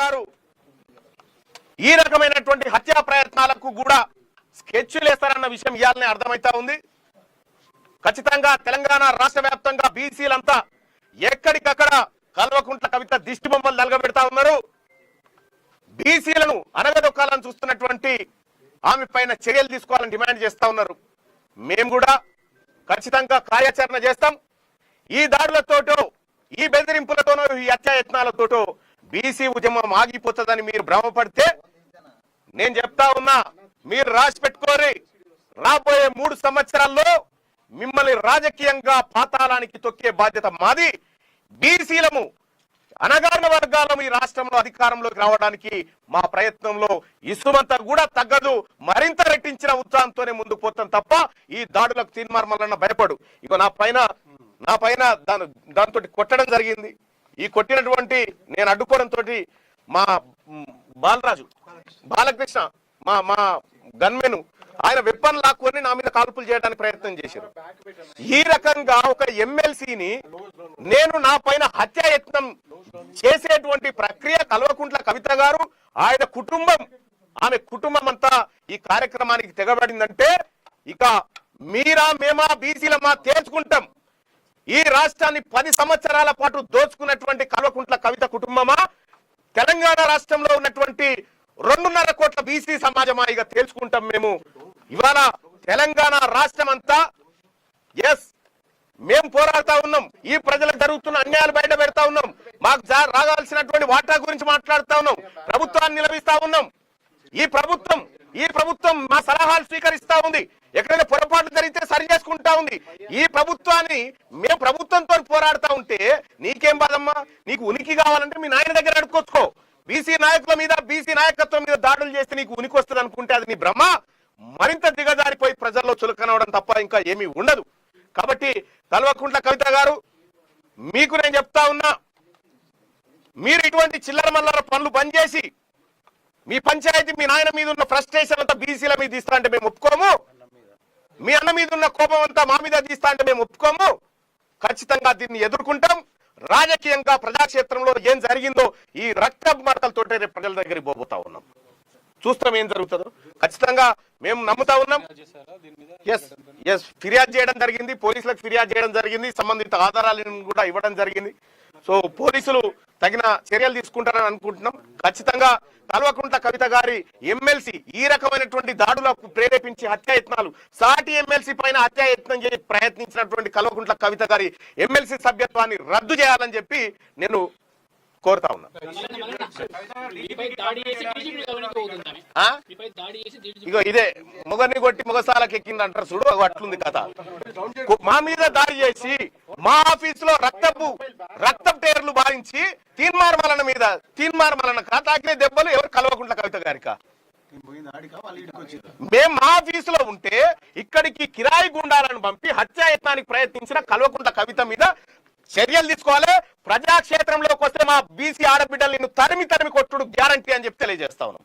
గారు ఈ రకమైనటువంటి హత్యా ప్రయత్నాలకు కూడా స్కెచ్లు వేస్తారన్న విషయం ఇయాలనే అర్థమైతా ఉంది. ఖచ్చితంగా తెలంగాణ రాష్ట్ర వ్యాప్తంగా బీసీలంతా ఎక్కడికక్కడ కల్వకుంట్ల కవిత దిష్టి బొమ్మలు నలగబెడతా ఉన్నారు. బీసీలను అనగదొక్కాలని చూస్తున్నటువంటి ఆమె పైన చర్యలు తీసుకోవాలని డిమాండ్ చేస్తా ఉన్నారు. మేము కూడా ఖచ్చితంగా కార్యాచరణ చేస్తాం. ఈ దాడులతోటో ఈ బెదిరింపులతోనో ఈ హత్యాయత్నాలతోటో బీసీ ఉద్యమం ఆగిపోతుందని మీరు భ్రమపడితే నేను చెప్తా ఉన్నా, మీరు రాసి పెట్టుకోరి, రాబోయే 3 సంవత్సరాల్లో మిమ్మల్ని రాజకీయంగా పాతాళానికి తొక్కే బాధ్యత మాది. బీసీలము అనగారిన వర్గాలను ఈ రాష్ట్రంలో అధికారంలోకి రావడానికి మా ప్రయత్నంలో ఇసుమంతా కూడా తగ్గదు. మరింత రెట్టించిన ఉత్సాహంతోనే ముందుకు పోతాం తప్ప ఈ దాడులకు తీర్మార్మలన్న భయపడు. ఇక నా పైన దాంతో కొట్టడం జరిగింది. ఈ కొట్టినటువంటి నేను అడ్డుకోవడంతో మా బాలకృష్ణ మా గన్మెను ఆయన వెపన్ లాక్కొని నా మీద కాల్పులు చేయడానికి ప్రయత్నం చేశారు. ఈ రకంగా ఒక ఎమ్మెల్సీని నేను నా పైన హత్యాయత్నం చేసేటువంటి ప్రక్రియ కల్వకుంట్ల కవిత గారు ఆయన కుటుంబం ఆమె కుటుంబం అంతా ఈ కార్యక్రమానికి తెగబడిందంటే ఇక మీరా మేమా బీసీలమా తేల్చుకుంటాం. ఈ రాష్ట్రాన్ని 10 సంవత్సరాల పాటు దోచుకున్నటువంటి కల్వకుంట్ల కవిత కుటుంబమా, తెలంగాణ రాష్ట్రంలో ఉన్నటువంటి 2.5 కోట్ల బీసీ సమాజమా ఇక తేల్చుకుంటాం. మేము ఇవాళ తెలంగాణ రాష్ట్రం అంతా మేము పోరాడుతా ఉన్నాం. ఈ ప్రజలకు జరుగుతున్న అన్యాయాలు బయట పెడతా ఉన్నాం. మాకు రాగాల్సినటువంటి వాటా గురించి మాట్లాడుతా ఉన్నాం. ప్రభుత్వాన్ని నిలబిస్తా ఉన్నాం. ఈ ప్రభుత్వం మా సలహాలు స్వీకరిస్తా ఉంది. ఎక్కడైనా పొరపాట్లు జరిగితే సరి చేసుకుంటా ఉంది. ఈ ప్రభుత్వాన్ని మేము ప్రభుత్వంతో పోరాడుతా ఉంటే నీకేం బాధమ్మా? నీకు ఉనికి కావాలంటే మీ నాయన దగ్గర అడుక్కొచ్చుకో. బీసీ నాయకుల మీద బీసీ నాయకత్వం మీద దాడులు చేస్తే నీకు ఉనికి వస్తుంది అనుకుంటే అది నీ భ్రమ. మరింత దిగజారిపోయి ప్రజల్లో చులకనవడం తప్ప ఇంకా ఏమీ ఉండదు. కాబట్టి కల్వకుంట్ల కవిత గారు మీకు నేను చెప్తా ఉన్నా, మీరు ఇటువంటి చిల్లర మల్లర పనులు బంద్ చేసి మీ పంచాయతీ మీ నాయన మీద ఉన్న ఫ్రస్ట్రేషన్ అంతా బీసీల మీద తీస్తా అంటే మేము ఒప్పుకోము. మీ అన్న మీద ఉన్న కోపం అంతా మా మీద తీస్తా అంటే మేము ఒప్పుకోము. ఖచ్చితంగా దీన్ని ఎదుర్కొంటాం. రాజకీయంగా ప్రజాక్షేత్రంలో ఏం జరిగిందో ఈ రక్త మరకలతోటే రేపు ప్రజల దగ్గరికి పోబోతా ఉన్నాం. చూస్తాం ఏం జరుగుతుందో. ఖచ్చితంగా మేము నమ్ముతా ఉన్నాం. ఫిర్యాదు చేయడం జరిగింది, పోలీసులకు ఫిర్యాదు చేయడం జరిగింది, సంబంధిత ఆధారాలను కూడా ఇవ్వడం జరిగింది. సో పోలీసులు తగిన చర్యలు తీసుకుంటారని అనుకుంటున్నాం. ఖచ్చితంగా కల్వకుంట్ల కవిత గారి ఎమ్మెల్సీ ఈ రకమైనటువంటి దాడులకు ప్రేరేపించి హత్యాయత్నాలు సాటి ఎమ్మెల్సీ పైన హత్యాయత్నం చేసి ప్రయత్నించినటువంటి కల్వకుంట్ల కవిత గారి ఎమ్మెల్సీ సభ్యత్వాన్ని రద్దు చేయాలని చెప్పి నేను కోరుతా ఉన్నా. ఇగో ఇదే మొగని కొట్టి మొగసాలకు ఎక్కింది అంటారు చూడు, అట్లుంది కథ. మా మీద దాడి చేసి మా ఆఫీసులో రక్తపు టేర్లు భావించి తీర్మార్మలన తాకిన దెబ్బలు ఎవరు కల్వకుంట్ల కవిత గారిక? మేము మా ఆఫీసులో ఉంటే ఇక్కడికి కిరాయి గుండాలను పంపి హత్యాయత్నానికి ప్రయత్నించిన కల్వకుంట్ల కవిత మీద చర్యలు తీసుకోవాలి. ప్రజాక్షేత్రంలోకి వస్తే మా బీసీ ఆడబిడ్డలు నిన్ను తరిమి కొట్టుడు గ్యారంటీ అని చెప్పి తెలియజేస్తా ఉన్నాం.